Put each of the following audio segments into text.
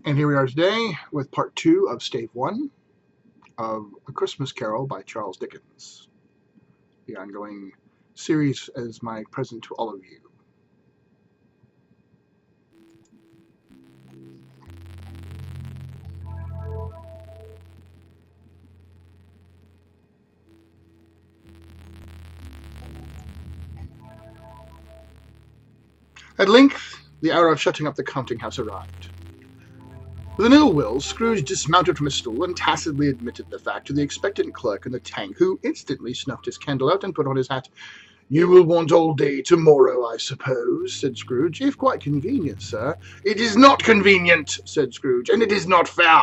And here we are today with part 2 of Stave 1 of A Christmas Carol by Charles Dickens. The ongoing series as my present to all of you. At length, the hour of shutting up the counting-house arrived. With an ill will, Scrooge dismounted from his stool and tacitly admitted the fact to the expectant clerk in the tank, who instantly snuffed his candle out and put on his hat. "You will want all day tomorrow, I suppose," said Scrooge. "If quite convenient, sir." "It is not convenient," said Scrooge, "and it is not fair.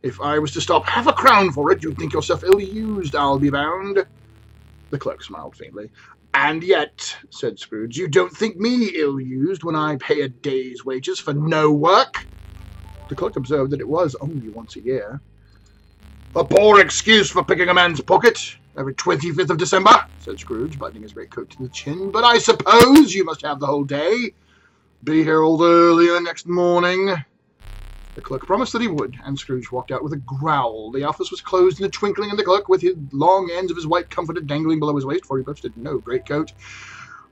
If I was to stop half a crown for it, you'd think yourself ill-used, I'll be bound." The clerk smiled faintly. "And yet," said Scrooge, "you don't think me ill-used when I pay a day's wages for no work?" The clerk observed that it was only once a year. "A poor excuse for picking a man's pocket every 25th of December," said Scrooge, buttoning his greatcoat to the chin. "But I suppose you must have the whole day. Be here all the earlier next morning." The clerk promised that he would, and Scrooge walked out with a growl. The office was closed in a twinkling, and the clerk, with his long ends of his white comforter dangling below his waist, for he boasted no greatcoat,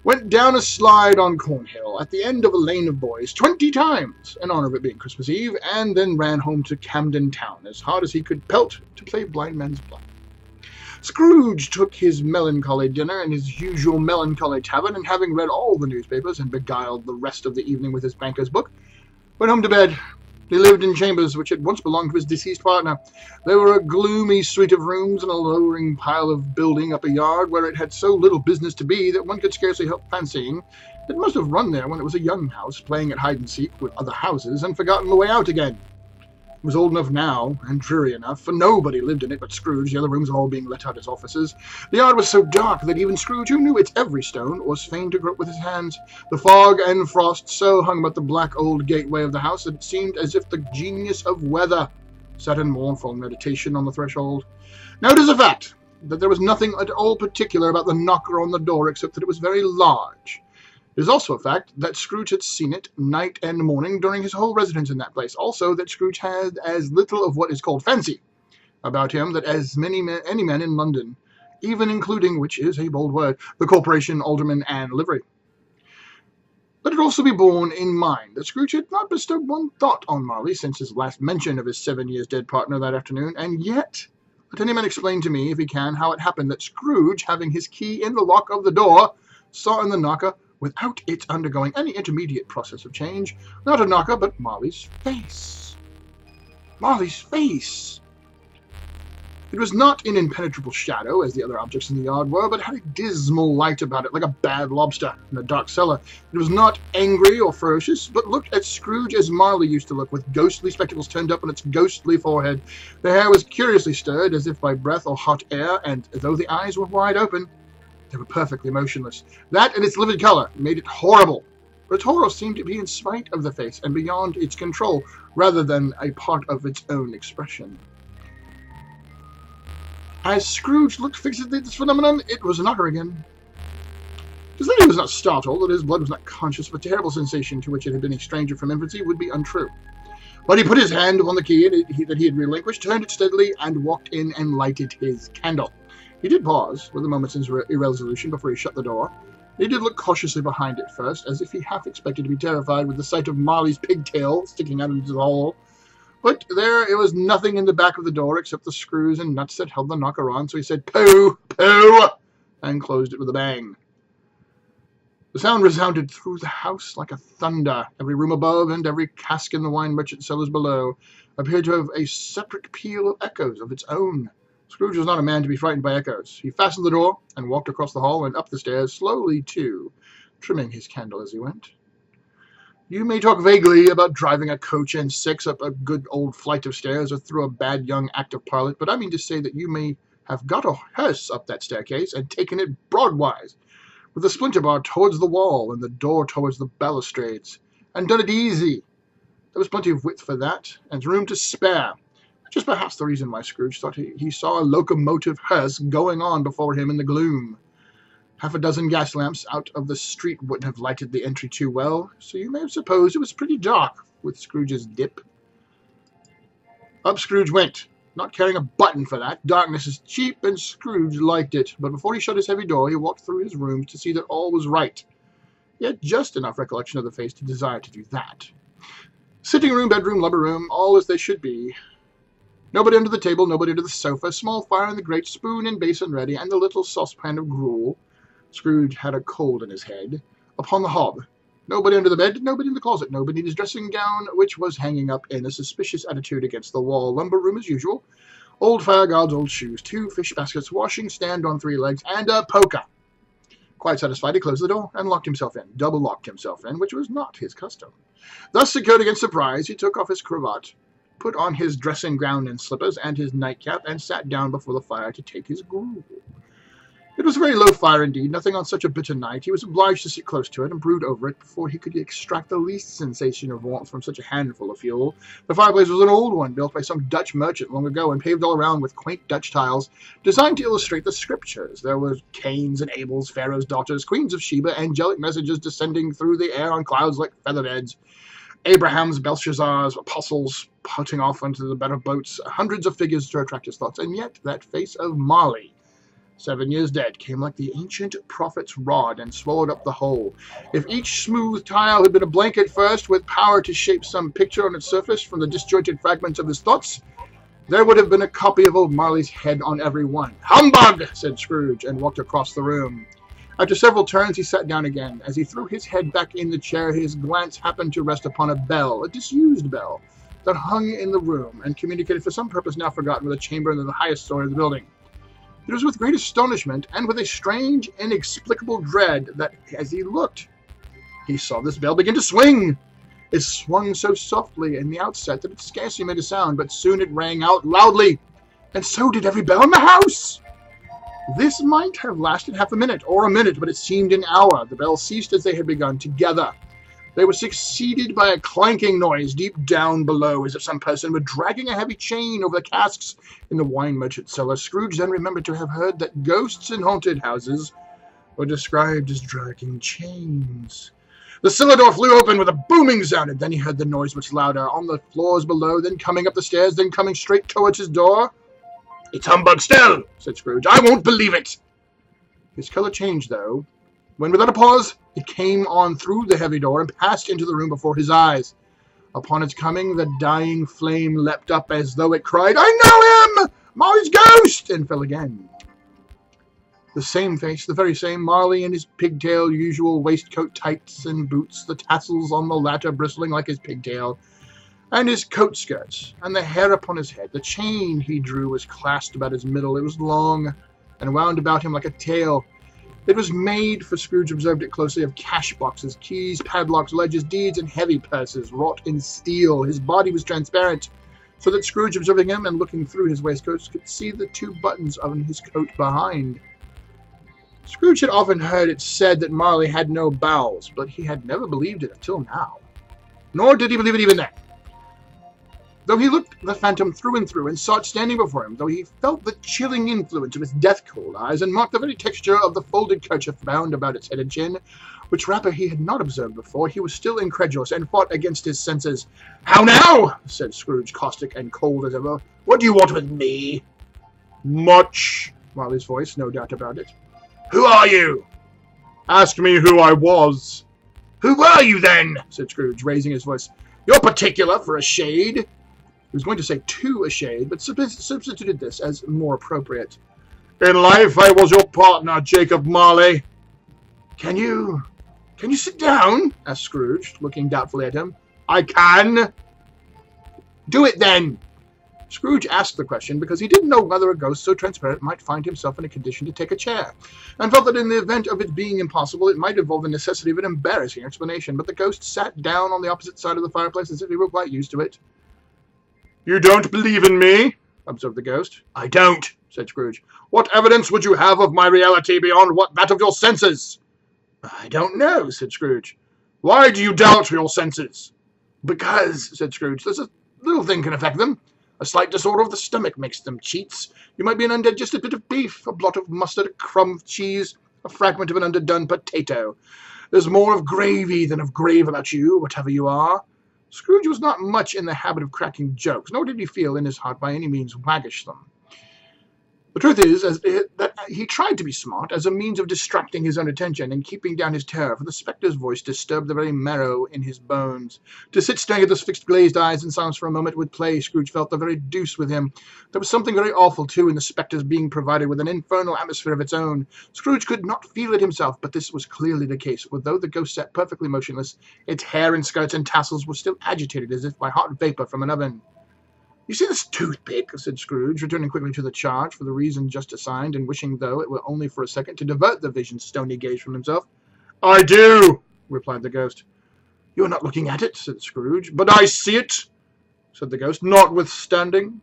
went down a slide on Cornhill at the end of a lane of boys 20 times, in honour of it being Christmas Eve, and then ran home to Camden Town as hard as he could pelt to play blind man's bluff. Scrooge took his melancholy dinner in his usual melancholy tavern, and having read all the newspapers and beguiled the rest of the evening with his banker's book, went home to bed. He lived in chambers which had once belonged to his deceased partner. They were a gloomy suite of rooms and a lowering pile of building up a yard where it had so little business to be that one could scarcely help fancying it must have run there when it was a young house, playing at hide-and-seek with other houses, and forgotten the way out again. It was old enough now, and dreary enough, for nobody lived in it but Scrooge, the other rooms all being let out as offices. The yard was so dark that even Scrooge, who knew its every stone, was fain to grope with his hands. The fog and frost so hung about the black old gateway of the house that it seemed as if the genius of weather sat in mournful meditation on the threshold. Now it is a fact that there was nothing at all particular about the knocker on the door except that it was very large. It is also a fact that Scrooge had seen it night and morning during his whole residence in that place. Also that Scrooge had as little of what is called fancy about him that as any man in London, even including, which is a bold word, the corporation, alderman, and livery. Let it also be borne in mind that Scrooge had not bestowed one thought on Marley since his last mention of his 7 years dead partner that afternoon, and yet let any man explain to me, if he can, how it happened that Scrooge, having his key in the lock of the door, saw in the knocker, without its undergoing any intermediate process of change, not a knocker, but Marley's face. Marley's face! It was not in impenetrable shadow, as the other objects in the yard were, but had a dismal light about it, like a bad lobster in a dark cellar. It was not angry or ferocious, but looked at Scrooge as Marley used to look, with ghostly spectacles turned up on its ghostly forehead. The hair was curiously stirred, as if by breath or hot air, and though the eyes were wide open, they were perfectly motionless. That and its livid color made it horrible. But its horror seemed to be in spite of the face and beyond its control, rather than a part of its own expression. As Scrooge looked fixedly at this phenomenon, it was a knocker again. To say he was not startled, that his blood was not conscious of a terrible sensation to which it had been a stranger from infancy, would be untrue. But he put his hand upon the key that he had relinquished, turned it steadily, and walked in and lighted his candle. He did pause, with a moment's irresolution, before he shut the door. He did look cautiously behind it first, as if he half expected to be terrified with the sight of Marley's pigtail sticking out into the hole. But there was nothing in the back of the door except the screws and nuts that held the knocker on, so he said, "Pooh, pooh," and closed it with a bang. The sound resounded through the house like a thunder. Every room above and every cask in the wine merchant cellars below appeared to have a separate peal of echoes of its own. Scrooge was not a man to be frightened by echoes. He fastened the door and walked across the hall and up the stairs, slowly too, trimming his candle as he went. You may talk vaguely about driving a coach and six up a good old flight of stairs or through a bad young Act of Parliament, but I mean to say that you may have got a hearse up that staircase and taken it broadwise, with the splinter bar towards the wall and the door towards the balustrades, and done it easy. There was plenty of width for that, and room to spare. Which is perhaps the reason why Scrooge thought he saw a locomotive hearse going on before him in the gloom. Half a dozen gas lamps out of the street wouldn't have lighted the entry too well, so you may have supposed it was pretty dark with Scrooge's dip. Up Scrooge went, not caring a button for that. Darkness is cheap, and Scrooge liked it. But before he shut his heavy door, he walked through his rooms to see that all was right. He had just enough recollection of the face to desire to do that. Sitting room, bedroom, lumber room, all as they should be. Nobody under the table, nobody under the sofa, small fire in the grate, spoon and basin ready, and the little saucepan of gruel. Scrooge had a cold in his head. Upon the hob. Nobody under the bed, nobody in the closet, nobody in his dressing gown, which was hanging up in a suspicious attitude against the wall. Lumber room as usual. Old fire guards, old shoes, 2 fish baskets, washing stand on 3 legs, and a poker. Quite satisfied, he closed the door and locked himself in, double-locked himself in, which was not his custom. Thus secured against surprise, he took off his cravat, put on his dressing gown and slippers, and his nightcap, and sat down before the fire to take his gruel. It was a very low fire indeed, nothing on such a bitter night. He was obliged to sit close to it and brood over it before he could extract the least sensation of warmth from such a handful of fuel. The fireplace was an old one, built by some Dutch merchant long ago, and paved all around with quaint Dutch tiles, designed to illustrate the scriptures. There were Cains and Abels, Pharaoh's daughters, queens of Sheba, angelic messages descending through the air on clouds like feather beds, Abraham's, Belshazzar's, apostles putting off into the better boats, hundreds of figures to attract his thoughts, and yet that face of Marley, 7 years dead, came like the ancient prophet's rod and swallowed up the whole. If each smooth tile had been a blanket first, with power to shape some picture on its surface from the disjointed fragments of his thoughts, there would have been a copy of old Marley's head on every one. "Humbug!" said Scrooge, and walked across the room. After several turns, he sat down again. As he threw his head back in the chair, his glance happened to rest upon a bell, a disused bell, that hung in the room, and communicated for some purpose now forgotten with a chamber in the highest story of the building. It was with great astonishment, and with a strange, inexplicable dread, that as he looked, he saw this bell begin to swing. It swung so softly in the outset that it scarcely made a sound, but soon it rang out loudly, and so did every bell in the house. This might have lasted half a minute, or a minute, but it seemed an hour. The bells ceased as they had begun, together. They were succeeded by a clanking noise deep down below, as if some person were dragging a heavy chain over the casks in the wine merchant's cellar. Scrooge then remembered to have heard that ghosts in haunted houses were described as dragging chains. The cellar door flew open with a booming sound, and then he heard the noise much louder, on the floors below, then coming up the stairs, then coming straight towards his door. "It's humbug still," said Scrooge. "I won't believe it." His colour changed, though, when without a pause it came on through the heavy door and passed into the room before his eyes. Upon its coming, the dying flame leapt up as though it cried, "I know him! Marley's ghost!" and fell again. The same face, the very same, Marley in his pigtail usual waistcoat tights and boots, the tassels on the latter bristling like his pigtail, and his coat skirts, and the hair upon his head. The chain he drew was clasped about his middle. It was long, and wound about him like a tail. It was made, for Scrooge observed it closely, of cash boxes, keys, padlocks, ledgers, deeds, and heavy purses, wrought in steel. His body was transparent, so that Scrooge, observing him and looking through his waistcoat, could see the 2 buttons on his coat behind. Scrooge had often heard it said that Marley had no bowels, but he had never believed it until now. Nor did he believe it even then. Though he looked the phantom through and through, and saw it standing before him, though he felt the chilling influence of its death-cold eyes, and marked the very texture of the folded kerchief bound about its head and chin, which wrapper he had not observed before, he was still incredulous, and fought against his senses. "How now?" said Scrooge, caustic and cold as ever. "What do you want with me?" "Much," Marley's voice, no doubt about it. "Who are you?" "Ask me who I was." "Who were you, then?" said Scrooge, raising his voice. "You're particular for a shade." He was going to say "to a shade," but substituted this as more appropriate. "In life I was your partner, Jacob Marley." Can you sit down?" asked Scrooge, looking doubtfully at him. "I can." "Do it, then." Scrooge asked the question because he didn't know whether a ghost so transparent might find himself in a condition to take a chair, and felt that in the event of it being impossible, it might involve the necessity of an embarrassing explanation. But the ghost sat down on the opposite side of the fireplace as if he were quite used to it. "You don't believe in me?" observed the ghost. "I don't," said Scrooge. "What evidence would you have of my reality beyond that of your senses?" "I don't know," said Scrooge. "Why do you doubt your senses?" "Because," said Scrooge, "there's a little thing can affect them. A slight disorder of the stomach makes them cheats. You might be an undigested bit of beef, a blot of mustard, a crumb of cheese, a fragment of an underdone potato. There's more of gravy than of grave about you, whatever you are. Scrooge was not much in the habit of cracking jokes, nor did he feel in his heart by any means waggish them. The truth is that he tried to be smart as a means of distracting his own attention and keeping down his terror, for the spectre's voice disturbed the very marrow in his bones. To sit staring at those fixed glazed eyes in silence for a moment would play, Scrooge felt, the very deuce with him. There was something very awful, too, in the spectre's being provided with an infernal atmosphere of its own. Scrooge could not feel it himself, but this was clearly the case, for though the ghost sat perfectly motionless, its hair and skirts and tassels were still agitated as if by hot vapour from an oven. "You see this toothpick?" said Scrooge, returning quickly to the charge for the reason just assigned, and wishing, though it were only for a second, to divert the vision's stony gaze from himself. "I do," replied the ghost. "You are not looking at it," said Scrooge. "But I see it," said the ghost, "notwithstanding."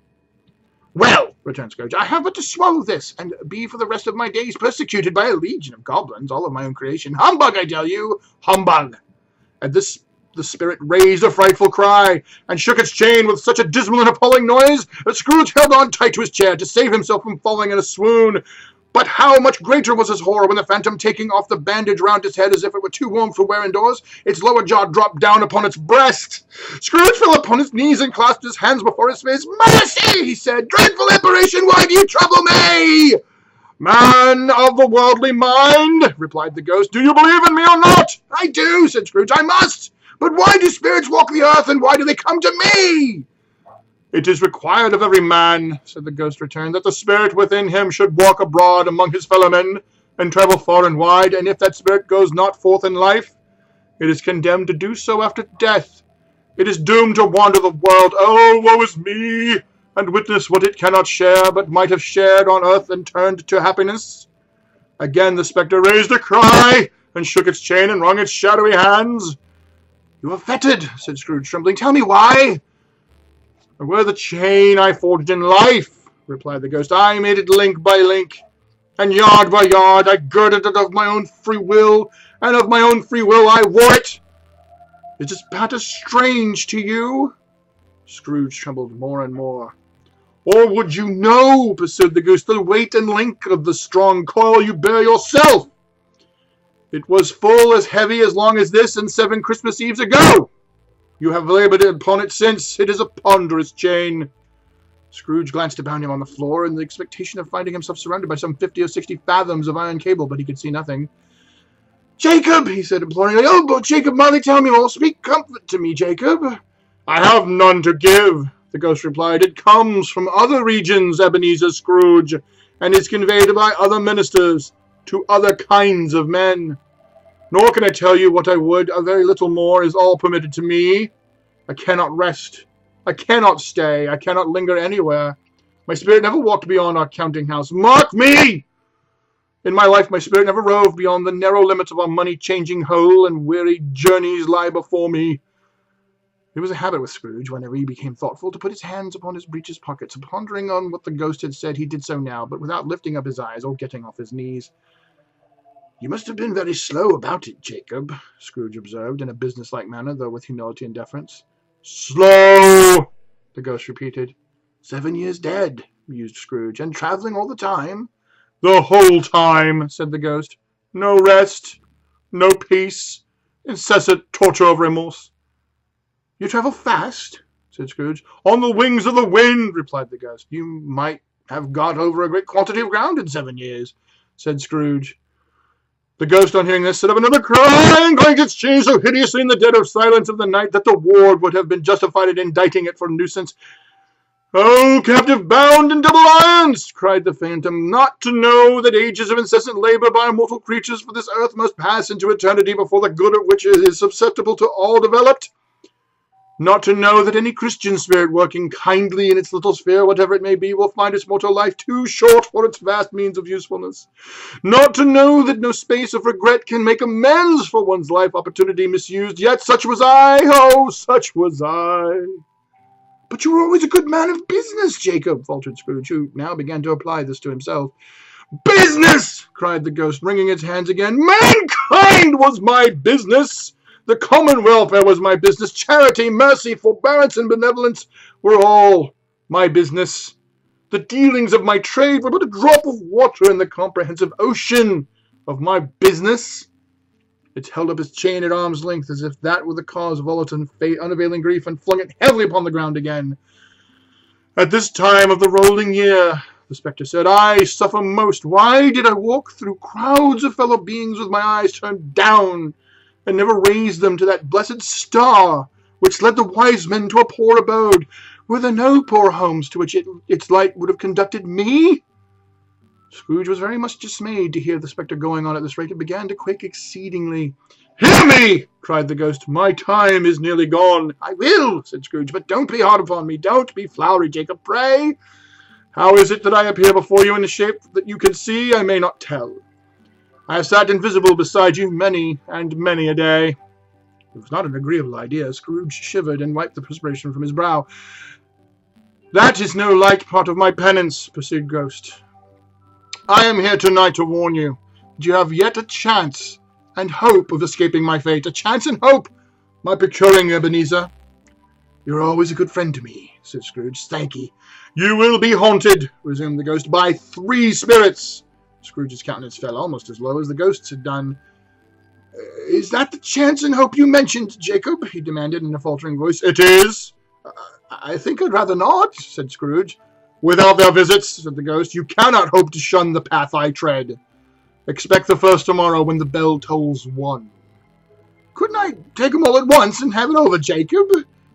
"Well," returned Scrooge, "I have but to swallow this, and be for the rest of my days persecuted by a legion of goblins, all of my own creation. Humbug, I tell you! Humbug!" At this the spirit raised a frightful cry, and shook its chain with such a dismal and appalling noise that Scrooge held on tight to his chair to save himself from falling in a swoon. But how much greater was his horror when the phantom, taking off the bandage round its head as if it were too warm for wear indoors, its lower jaw dropped down upon its breast. Scrooge fell upon his knees and clasped his hands before his face. "Mercy!" he said. "Dreadful apparition, why do you trouble me?" "Man of the worldly mind," replied the ghost, "do you believe in me or not?" "I do," said Scrooge. "I must. But why do spirits walk the earth, and why do they come to me?" "It is required of every man," said the ghost returned, "that the spirit within him should walk abroad among his fellow men, and travel far and wide, and if that spirit goes not forth in life, it is condemned to do so after death. It is doomed to wander the world, oh, woe is me, and witness what it cannot share, but might have shared on earth and turned to happiness." Again the spectre raised a cry, and shook its chain and wrung its shadowy hands. "You are fettered," said Scrooge, trembling. "Tell me why." "I wear the chain I forged in life," replied the ghost. "I made it link by link, and yard by yard. I girded it of my own free will, and of my own free will I wore it. Is this matter strange to you?" Scrooge trembled more and more. "Or would you know," pursued the ghost, "the weight and link of the strong coil you bear yourself? It was full as heavy as long as this and 7 Christmas Eves ago. You have labored upon it since. It is a ponderous chain." Scrooge glanced about him on the floor in the expectation of finding himself surrounded by some 50 or 60 fathoms of iron cable, but he could see nothing. "Jacob," he said imploringly, "oh, Jacob, Marley, tell me more. Speak comfort to me, Jacob." "I have none to give," the ghost replied. "It comes from other regions, Ebenezer Scrooge, and is conveyed by other ministers to other kinds of men. Nor can I tell you what I would. A very little more is all permitted to me. I cannot rest. I cannot stay. I cannot linger anywhere. My spirit never walked beyond our counting-house. Mark me! In my life, my spirit never roved beyond the narrow limits of our money-changing hole, and weary journeys lie before me." It was a habit with Scrooge, whenever he became thoughtful, to put his hands upon his breeches pockets. Pondering on what the ghost had said, he did so now, but without lifting up his eyes or getting off his knees. "You must have been very slow about it, Jacob," Scrooge observed, in a businesslike manner, though with humility and deference. "Slow!" the ghost repeated. 7 years dead," mused Scrooge, "and travelling all the time?" "The whole time," said the ghost. "No rest, no peace, incessant torture of remorse." "You travel fast?" said Scrooge. "On the wings of the wind," replied the ghost. "You might have got over a great quantity of ground in 7 years," said Scrooge. The ghost, on hearing this, set up another cry, and clanked its chain so hideously in the dead of silence of the night that the ward would have been justified in indicting it for nuisance. "Oh, captive bound in double irons!" cried the phantom, "not to know that ages of incessant labour by mortal creatures for this earth must pass into eternity before the good of which it is susceptible to all developed. Not to know that any Christian spirit working kindly in its little sphere, whatever it may be, will find its mortal life too short for its vast means of usefulness. Not to know that no space of regret can make amends for one's life opportunity misused. Yet such was I, oh, such was I." "But you were always a good man of business, Jacob," faltered Scrooge, who now began to apply this to himself. "Business!" cried the ghost, wringing its hands again. "Mankind was my business. The common welfare was my business. Charity, mercy, forbearance, and benevolence were all my business. The dealings of my trade were but a drop of water in the comprehensive ocean of my business." It held up its chain at arm's length as if that were the cause of all its unavailing grief, and flung it heavily upon the ground again. At this time of the rolling year, the spectre said, I suffer most. Why did I walk through crowds of fellow beings with my eyes turned down, and never raise them to that blessed star which led the wise men to a poor abode? Were there no poor homes to which its light would have conducted me? Scrooge was very much dismayed to hear the spectre going on at this rate, and began to quake exceedingly. Hear me! Cried the ghost. My time is nearly gone. I will, said Scrooge, but don't be hard upon me. Don't be flowery, Jacob, pray. How is it that I appear before you in a shape that you can see? I may not tell. I have sat invisible beside you many and many a day. It was not an agreeable idea. Scrooge shivered and wiped the perspiration from his brow. That is no light part of my penance, pursued Ghost. I am here tonight to warn you that you have yet a chance and hope of escaping my fate. A chance and hope, my procuring Ebenezer. You're always a good friend to me, said Scrooge. Thank ye. You will be haunted, resumed the ghost, by 3 spirits. Scrooge's countenance fell almost as low as the ghost's had done. Is that the chance and hope you mentioned, Jacob? He demanded in a faltering voice. It is. I think I'd rather not, said Scrooge. Without their visits, said the ghost, you cannot hope to shun the path I tread. Expect the first tomorrow when the bell tolls 1. Couldn't I take 'em all at once and have it over, Jacob?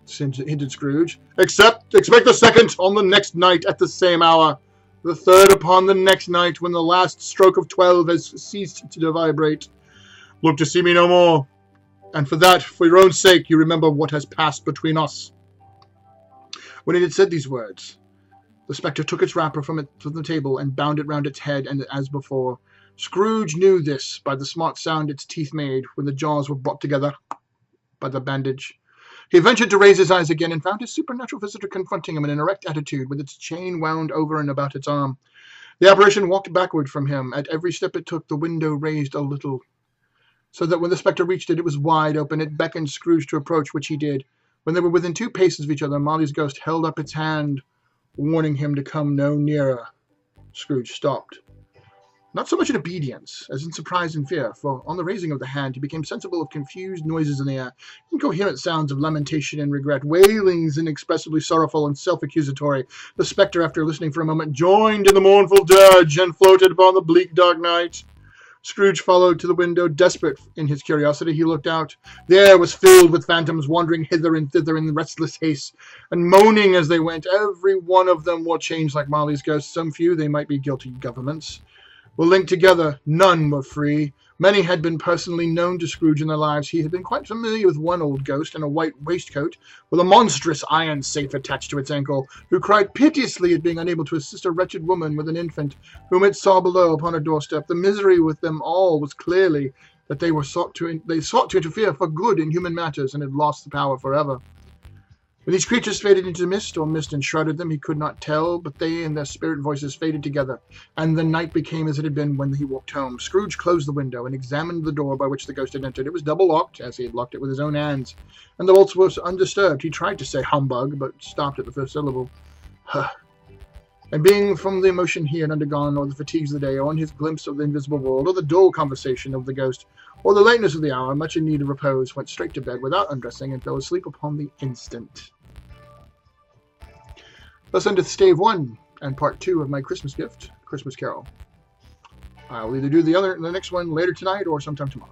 Hinted Scrooge. Expect the second on the next night at the same hour. The third upon the next night when the last stroke of 12 has ceased to vibrate. Look to see me no more. And for that, for your own sake, you remember what has passed between us. When it had said these words, the spectre took its wrapper from the table and bound it round its head, and as before. Scrooge knew this by the smart sound its teeth made when the jaws were brought together by the bandage. He ventured to raise his eyes again, and found his supernatural visitor confronting him in an erect attitude, with its chain wound over and about its arm. The apparition walked backward from him. At every step it took, the window raised a little, so that when the spectre reached it, it was wide open. It beckoned Scrooge to approach, which he did. When they were within 2 paces of each other, Molly's ghost held up its hand, warning him to come no nearer. Scrooge stopped. Not so much in obedience as in surprise and fear, for on the raising of the hand he became sensible of confused noises in the air, incoherent sounds of lamentation and regret, wailings inexpressibly sorrowful and self-accusatory. The spectre, after listening for a moment, joined in the mournful dirge and floated upon the bleak dark night. Scrooge followed to the window, desperate in his curiosity. He looked out. The air was filled with phantoms wandering hither and thither in restless haste, and moaning as they went. Every one of them wore chains like Molly's ghost. Some few, they might be guilty governments, were linked together. None were free. Many had been personally known to Scrooge in their lives. He had been quite familiar with one old ghost in a white waistcoat, with a monstrous iron safe attached to its ankle, who cried piteously at being unable to assist a wretched woman with an infant, whom it saw below upon her doorstep. The misery with them all was clearly that they sought to interfere for good in human matters, and had lost the power forever. When these creatures faded into mist, or mist enshrouded them, he could not tell, but they and their spirit voices faded together, and the night became as it had been when he walked home. Scrooge closed the window and examined the door by which the ghost had entered. It was double-locked, as he had locked it with his own hands, and the bolts were undisturbed. He tried to say humbug, but stopped at the first syllable. And being from the emotion he had undergone, or the fatigues of the day, or on his glimpse of the invisible world, or the dull conversation of the ghost, or the lateness of the hour, much in need of repose, went straight to bed without undressing, and fell asleep upon the instant. Thus endeth Stave 1 and Part 2 of my Christmas gift, Christmas Carol. I'll either do the next one later tonight or sometime tomorrow.